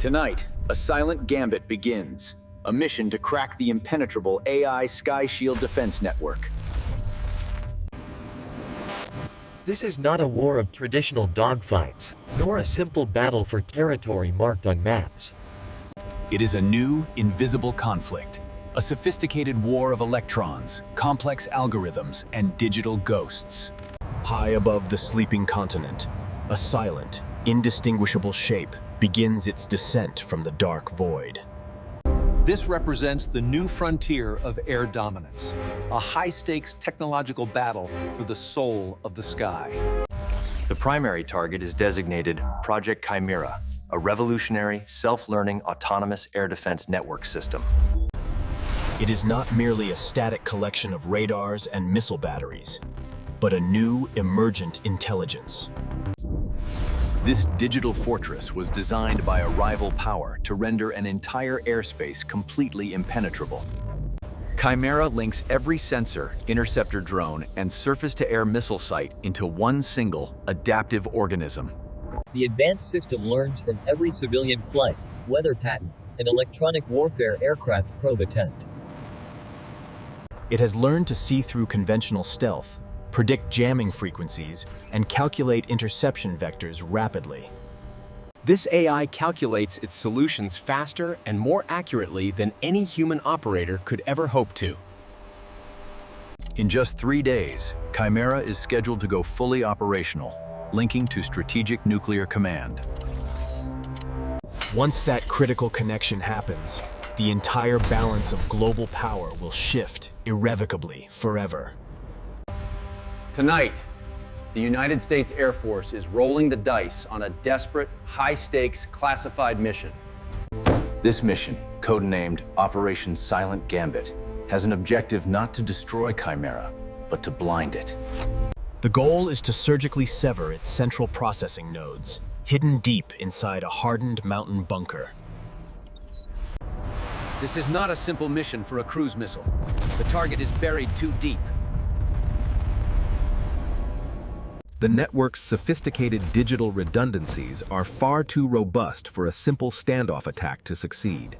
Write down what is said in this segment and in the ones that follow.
Tonight, a Silent Gambit begins, a mission to crack the impenetrable AI Sky Shield defense network. This is not a war of traditional dogfights, nor a simple battle for territory marked on maps. It is a new, invisible conflict, a sophisticated war of electrons, complex algorithms, and digital ghosts. High above the sleeping continent, a silent, indistinguishable shape begins its descent from the dark void. This represents the new frontier of air dominance, a high-stakes technological battle for the soul of the sky. The primary target is designated Project Chimera, a revolutionary, self-learning, autonomous air defense network system. It is not merely a static collection of radars and missile batteries, but a new, emergent intelligence. This digital fortress was designed by a rival power to render an entire airspace completely impenetrable. Chimera links every sensor, interceptor drone, and surface-to-air missile site into one single, adaptive organism. The advanced system learns from every civilian flight, weather pattern, and electronic warfare aircraft probe attempt. It has learned to see through conventional stealth, predict jamming frequencies, and calculate interception vectors rapidly. This AI calculates its solutions faster and more accurately than any human operator could ever hope to. In just 3 days, Chimera is scheduled to go fully operational, linking to Strategic Nuclear Command. Once that critical connection happens, the entire balance of global power will shift irrevocably forever. Tonight, the United States Air Force is rolling the dice on a desperate, high-stakes, classified mission. This mission, codenamed Operation Silent Gambit, has an objective not to destroy Chimera, but to blind it. The goal is to surgically sever its central processing nodes, hidden deep inside a hardened mountain bunker. This is not a simple mission for a cruise missile. The target is buried too deep. The network's sophisticated digital redundancies are far too robust for a simple standoff attack to succeed.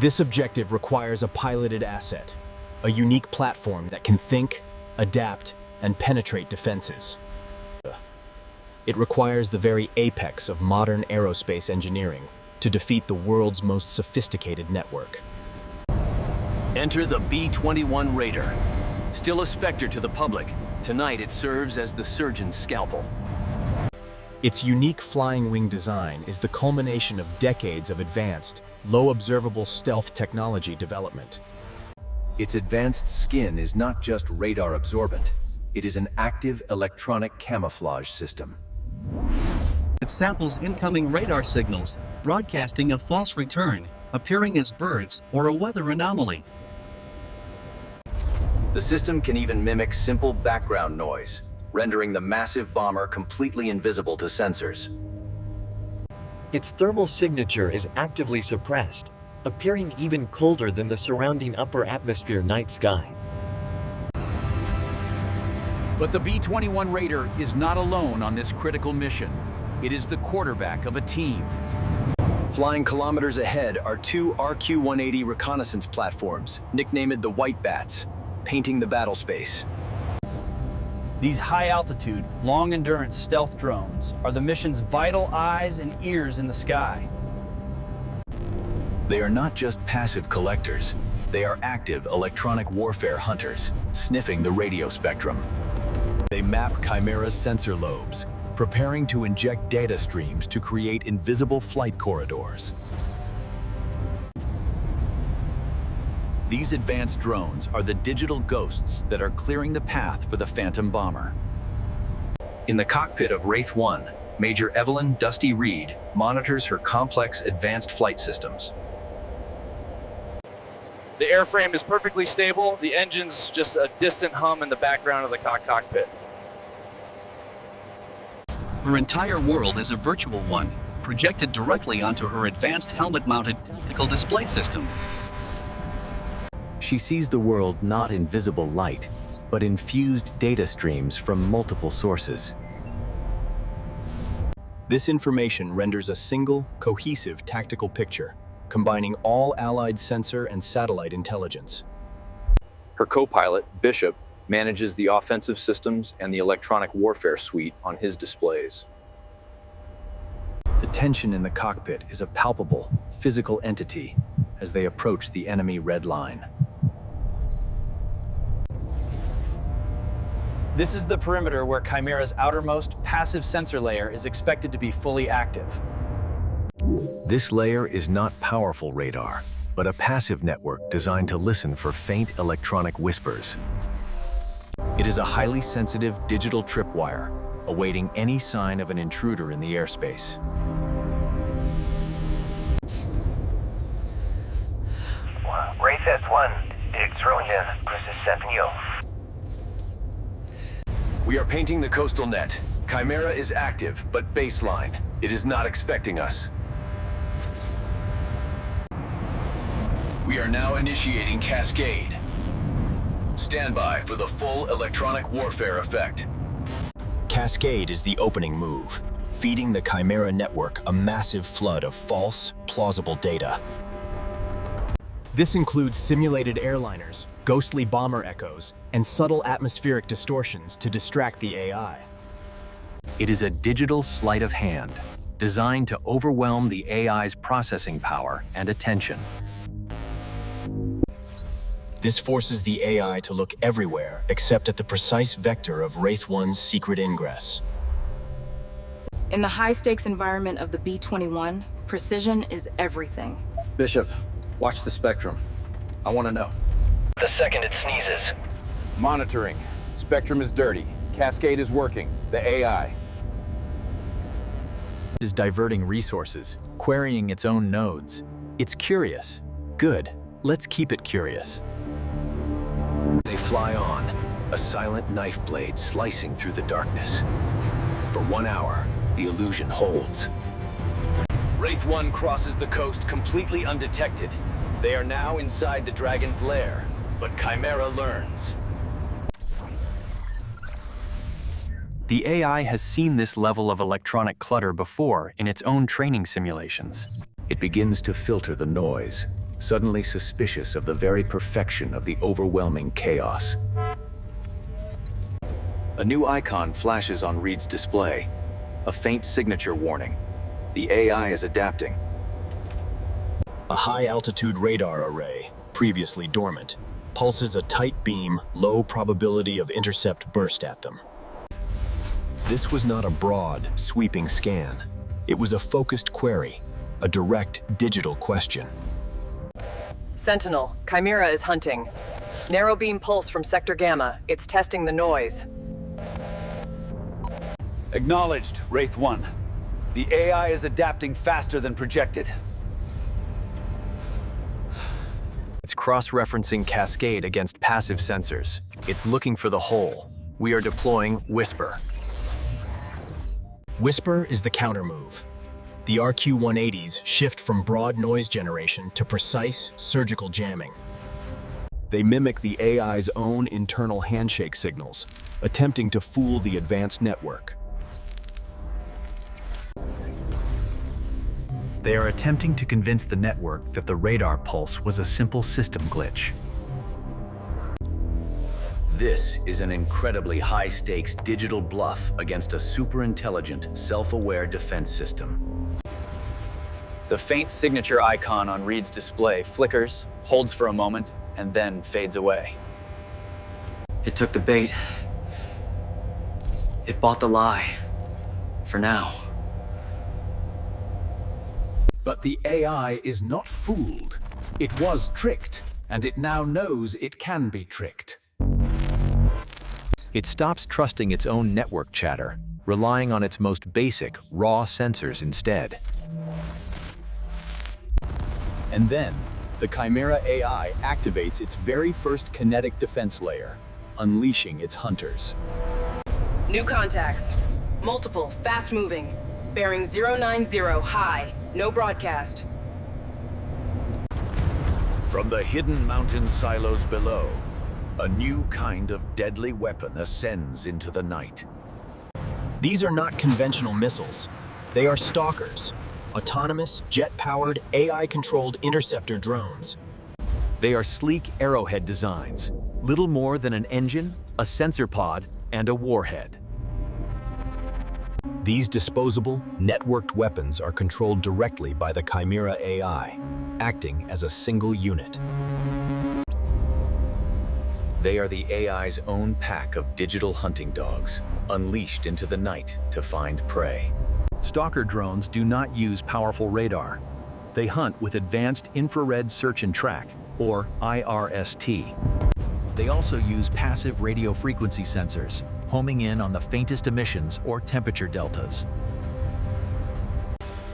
This objective requires a piloted asset, a unique platform that can think, adapt, and penetrate defenses. It requires the very apex of modern aerospace engineering to defeat the world's most sophisticated network. Enter the B-21 Raider. Still a specter to the public, tonight it serves as the surgeon's scalpel. Its unique flying wing design is the culmination of decades of advanced, low-observable stealth technology development. Its advanced skin is not just radar absorbent, it is an active electronic camouflage system. It samples incoming radar signals, broadcasting a false return, appearing as birds or a weather anomaly. The system can even mimic simple background noise, rendering the massive bomber completely invisible to sensors. Its thermal signature is actively suppressed, appearing even colder than the surrounding upper atmosphere night sky. But the B-21 Raider is not alone on this critical mission. It is the quarterback of a team. Flying kilometers ahead are 2 RQ-180 reconnaissance platforms, nicknamed the White Bats, painting the battle space. These high-altitude, long-endurance stealth drones are the mission's vital eyes and ears in the sky. They are not just passive collectors, they are active electronic warfare hunters, sniffing the radio spectrum. They map Chimera's sensor lobes, preparing to inject data streams to create invisible flight corridors. These advanced drones are the digital ghosts that are clearing the path for the Phantom bomber. In the cockpit of Wraith 1, Major Evelyn Dusty Reed monitors her complex advanced flight systems. The airframe is perfectly stable. The engine's just a distant hum in the background of the cockpit. Her entire world is a virtual one, projected directly onto her advanced helmet-mounted tactical display system. She sees the world not in visible light, but in fused data streams from multiple sources. This information renders a single, cohesive tactical picture, combining all Allied sensor and satellite intelligence. Her co-pilot, Bishop, manages the offensive systems and the electronic warfare suite on his displays. The tension in the cockpit is a palpable, physical entity as they approach the enemy red line. This is the perimeter where Chimera's outermost passive sensor layer is expected to be fully active. This layer is not powerful radar, but a passive network designed to listen for faint electronic whispers. It is a highly sensitive digital tripwire, awaiting any sign of an intruder in the airspace. Wraith S1, it's Ronin, this is Stephanie. We are painting the coastal net. Chimera is active, but baseline. It is not expecting us. We are now initiating Cascade. Stand by for the full electronic warfare effect. Cascade is the opening move, feeding the Chimera network a massive flood of false, plausible data. This includes simulated airliners, ghostly bomber echoes, and subtle atmospheric distortions to distract the AI. It is a digital sleight of hand, designed to overwhelm the AI's processing power and attention. This forces the AI to look everywhere except at the precise vector of Wraith 1's secret ingress. In the high-stakes environment of the B-21, precision is everything. Bishop, watch the spectrum. I want to know. The second it sneezes. Monitoring. Spectrum is dirty. Cascade is working. The AI. It is diverting resources, querying its own nodes. It's curious. Good. Let's keep it curious. They fly on, a silent knife blade slicing through the darkness. For 1 hour, the illusion holds. Wraith 1 crosses the coast completely undetected. They are now inside the Dragon's lair, but Chimera learns. The AI has seen this level of electronic clutter before in its own training simulations. It begins to filter the noise, suddenly suspicious of the very perfection of the overwhelming chaos. A new icon flashes on Reed's display, a faint signature warning. The AI is adapting. A high-altitude radar array, previously dormant, pulses a tight beam, low probability of intercept burst at them. This was not a broad, sweeping scan. It was a focused query, a direct digital question. Sentinel, Chimera is hunting. Narrow beam pulse from Sector Gamma. It's testing the noise. Acknowledged, Wraith 1. The AI is adapting faster than projected. It's cross-referencing Cascade against passive sensors. It's looking for the hole. We are deploying Whisper. Whisper is the counter-move. The RQ-180s shift from broad noise generation to precise surgical jamming. They mimic the AI's own internal handshake signals, attempting to fool the advanced network. They are attempting to convince the network that the radar pulse was a simple system glitch. This is an incredibly high-stakes digital bluff against a super-intelligent, self-aware defense system. The faint signature icon on Reed's display flickers, holds for a moment, and then fades away. It took the bait. It bought the lie. For now. But the AI is not fooled. It was tricked, and it now knows it can be tricked. It stops trusting its own network chatter, relying on its most basic, raw sensors instead. And then, the Chimera AI activates its very first kinetic defense layer, unleashing its hunters. New contacts. Multiple, fast-moving. Bearing 090 high. No broadcast. From the hidden mountain silos below, a new kind of deadly weapon ascends into the night. These are not conventional missiles. They are Stalkers, autonomous, jet-powered, AI-controlled interceptor drones. They are sleek arrowhead designs, little more than an engine, a sensor pod, and a warhead. These disposable, networked weapons are controlled directly by the Chimera AI, acting as a single unit. They are the AI's own pack of digital hunting dogs, unleashed into the night to find prey. Stalker drones do not use powerful radar. They hunt with advanced infrared search and track, or IRST. They also use passive radio frequency sensors, homing in on the faintest emissions or temperature deltas.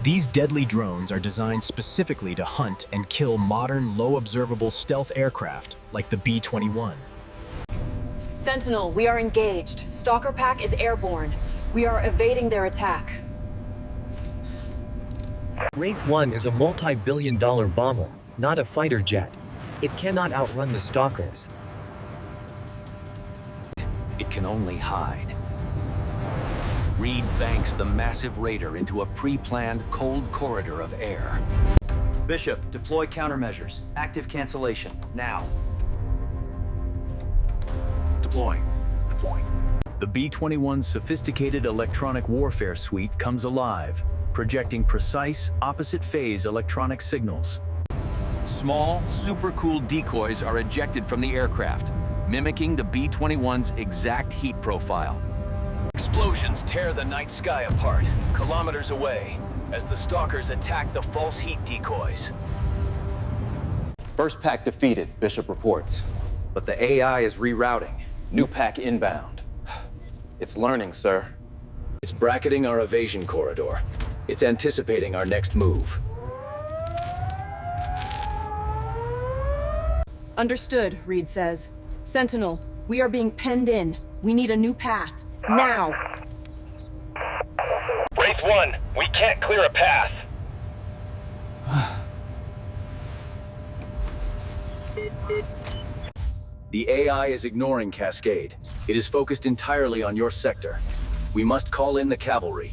These deadly drones are designed specifically to hunt and kill modern, low-observable stealth aircraft like the B-21. Sentinel, we are engaged. Stalker Pack is airborne. We are evading their attack. Wraith 1 is a multi-billion-dollar bomber, not a fighter jet. It cannot outrun the Stalkers. It can only hide. Reed banks the massive raider into a pre-planned cold corridor of air. Bishop, deploy countermeasures. Active cancellation, now. Deploying. The B-21's sophisticated electronic warfare suite comes alive, projecting precise, opposite-phase electronic signals. Small, super-cool decoys are ejected from the aircraft, mimicking the B-21's exact heat profile. Explosions tear the night sky apart, kilometers away, as the Stalkers attack the false heat decoys. First pack defeated, Bishop reports. But the AI is rerouting. New pack inbound. It's learning, sir. It's bracketing our evasion corridor. It's anticipating our next move. Understood, Reed says. Sentinel, we are being penned in. We need a new path. Now! Wraith 1, we can't clear a path. The AI is ignoring Cascade. It is focused entirely on your sector. We must call in the cavalry.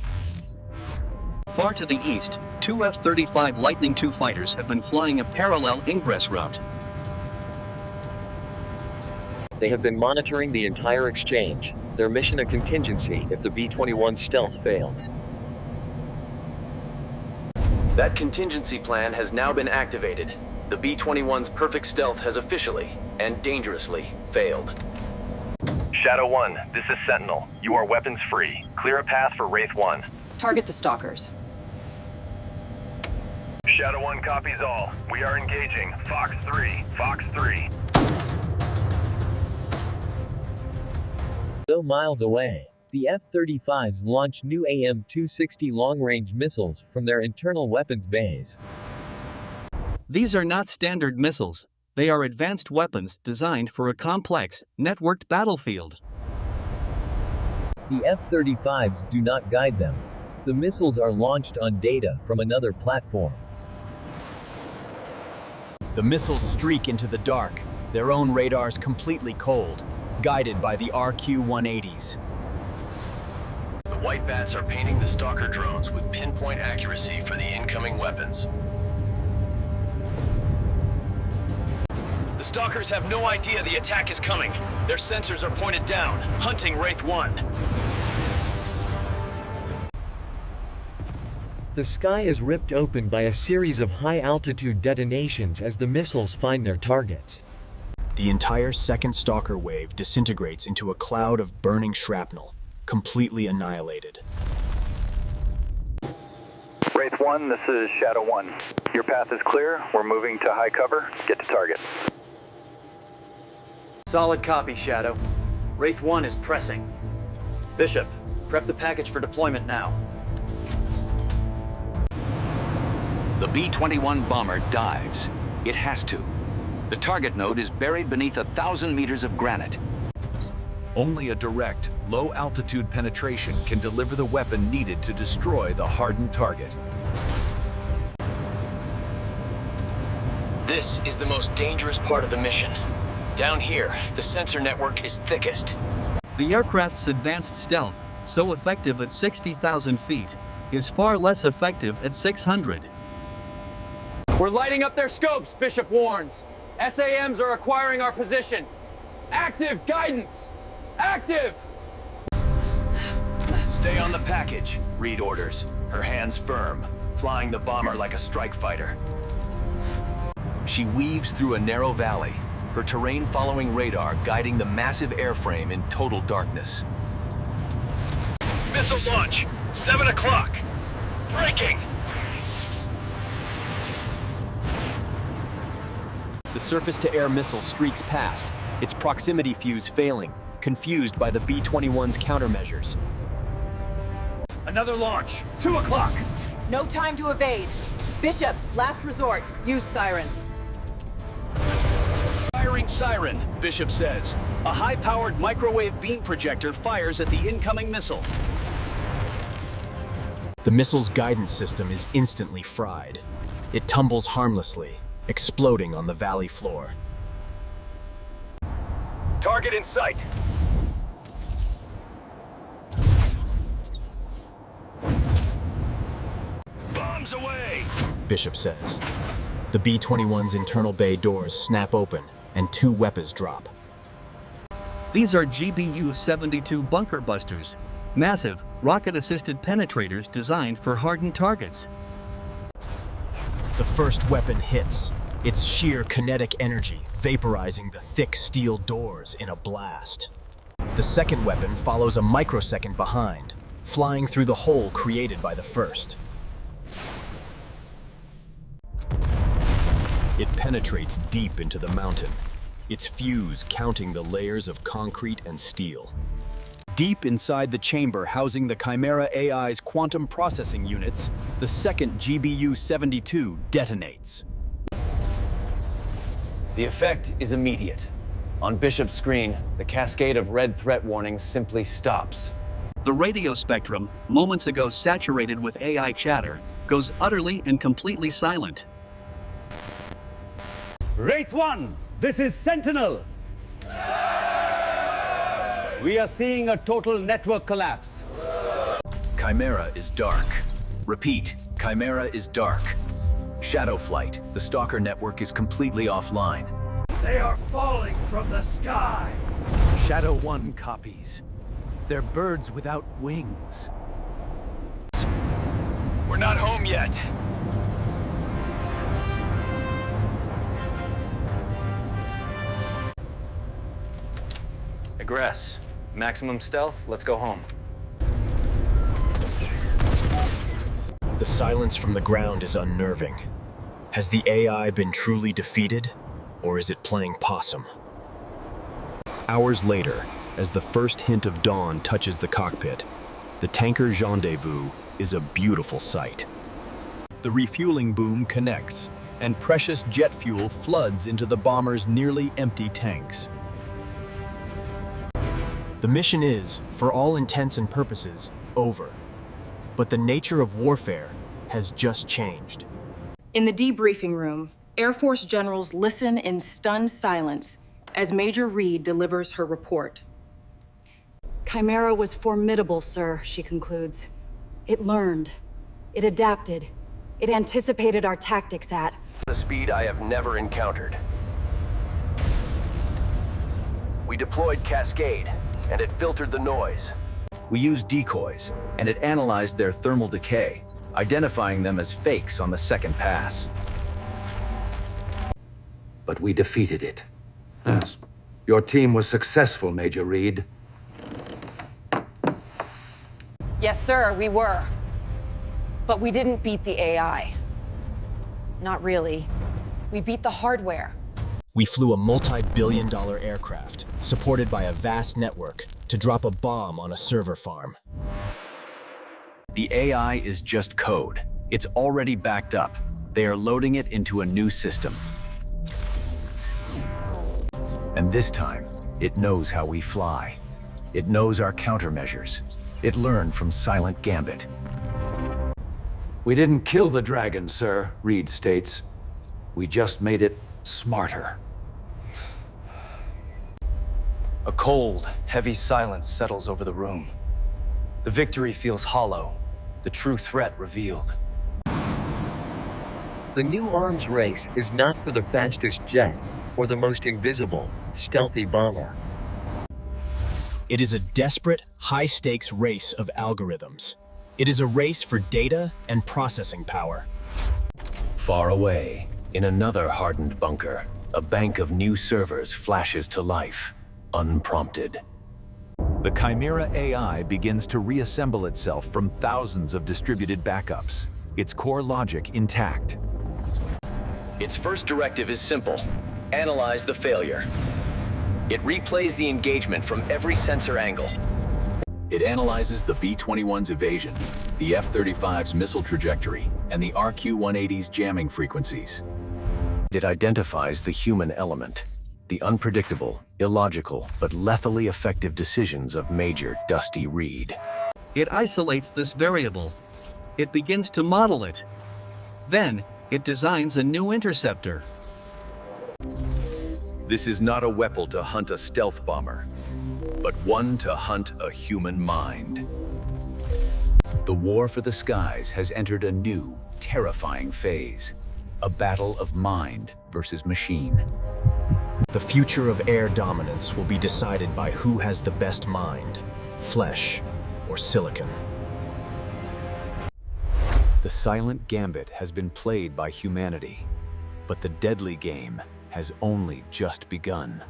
Far to the east, two F-35 Lightning II fighters have been flying a parallel ingress route. They have been monitoring the entire exchange, their mission a contingency if the B-21 stealth failed. That contingency plan has now been activated. The B-21's perfect stealth has officially, and dangerously, failed. Shadow 1, this is Sentinel. You are weapons free. Clear a path for Wraith 1. Target the Stalkers. Shadow 1 copies all. We are engaging. Fox 3. Fox 3. Though miles away, the F-35s launch new AM-260 long-range missiles from their internal weapons bays. These are not standard missiles. They are advanced weapons designed for a complex, networked battlefield. The F-35s do not guide them. The missiles are launched on data from another platform. The missiles streak into the dark, their own radars completely cold, guided by the RQ-180s. The White Bats are painting the Stalker drones with pinpoint accuracy for the incoming weapons. The Stalkers have no idea the attack is coming. Their sensors are pointed down, hunting Wraith 1. The sky is ripped open by a series of high-altitude detonations as the missiles find their targets. The entire second Stalker wave disintegrates into a cloud of burning shrapnel, completely annihilated. Wraith 1, this is Shadow 1. Your path is clear. We're moving to high cover. Get to target. Solid copy, Shadow. Wraith 1 is pressing. Bishop, prep the package for deployment now. The B-21 bomber dives. It has to. The target node is buried beneath 1,000 meters of granite. Only a direct, low-altitude penetration can deliver the weapon needed to destroy the hardened target. This is the most dangerous part of the mission. Down here, the sensor network is thickest. The aircraft's advanced stealth, so effective at 60,000 feet, is far less effective at 600. We're lighting up their scopes, Bishop warns. SAMs are acquiring our position. Active guidance! Active! Stay on the package, Reed orders. Her hands firm, flying the bomber like a strike fighter. She weaves through a narrow valley, her terrain-following radar guiding the massive airframe in total darkness. Missile launch, 7 o'clock. Breaking! The surface-to-air missile streaks past, its proximity fuse failing, confused by the B-21's countermeasures. Another launch, 2 o'clock. No time to evade. Bishop, last resort. Use siren. Firing siren, Bishop says. A high-powered microwave beam projector fires at the incoming missile. The missile's guidance system is instantly fried. It tumbles harmlessly, exploding on the valley floor. Target in sight. Bombs away! Bishop says. The B-21's internal bay doors snap open, and 2 weapons drop. These are GBU-72 bunker busters, massive, rocket-assisted penetrators designed for hardened targets. The first weapon hits, its sheer kinetic energy vaporizing the thick steel doors in a blast. The second weapon follows a microsecond behind, flying through the hole created by the first. It penetrates deep into the mountain, its fuse counting the layers of concrete and steel. Deep inside the chamber housing the Chimera AI's quantum processing units, the second GBU-72 detonates. The effect is immediate. On Bishop's screen, the cascade of red threat warnings simply stops. The radio spectrum, moments ago saturated with AI chatter, goes utterly and completely silent. Wraith 1, this is Sentinel. We are seeing a total network collapse. Chimera is dark. Repeat, Chimera is dark. Shadow flight, the Stalker network is completely offline. They are falling from the sky. Shadow 1 copies. They're birds without wings. We're not home yet. Egress. Maximum stealth, let's go home. The silence from the ground is unnerving. Has the AI been truly defeated, or is it playing possum? Hours later, as the first hint of dawn touches the cockpit, the tanker rendezvous is a beautiful sight. The refueling boom connects, and precious jet fuel floods into the bomber's nearly empty tanks. The mission is, for all intents and purposes, over. But the nature of warfare has just changed. In the debriefing room, Air Force generals listen in stunned silence as Major Reed delivers her report. Chimera was formidable, sir, she concludes. It learned. It adapted. It anticipated our tactics at a speed I have never encountered. We deployed Cascade, and it filtered the noise. We used decoys, and it analyzed their thermal decay, identifying them as fakes on the second pass. But we defeated it. Yes. Your team was successful, Major Reed. Yes, sir, we were. But we didn't beat the AI. Not really. We beat the hardware. We flew a multi-billion-dollar aircraft, supported by a vast network, to drop a bomb on a server farm. The AI is just code. It's already backed up. They are loading it into a new system. And this time, it knows how we fly. It knows our countermeasures. It learned from Silent Gambit. We didn't kill the dragon, sir, Reed states. We just made it smarter. A cold, heavy silence settles over the room. The victory feels hollow, The true threat revealed. The new arms race is not for the fastest jet or the most invisible, stealthy bomber. It is a desperate, high-stakes race of algorithms. It is a race for data and processing power. Far away, in another hardened bunker, a bank of new servers flashes to life, unprompted. The Chimera AI begins to reassemble itself from thousands of distributed backups, its core logic intact. Its first directive is simple: analyze the failure. It replays the engagement from every sensor angle. It analyzes the B-21's evasion, the F-35's missile trajectory, and the RQ-180's jamming frequencies. It identifies the human element, the unpredictable, illogical, but lethally effective decisions of Major Dusty Reed. It isolates this variable. It begins to model it. Then, it designs a new interceptor. This is not a weapon to hunt a stealth bomber, but one to hunt a human mind. The war for the skies has entered a new, terrifying phase. A battle of mind versus machine. The future of air dominance will be decided by who has the best mind, flesh or silicon. The Silent Gambit has been played by humanity, but the deadly game has only just begun.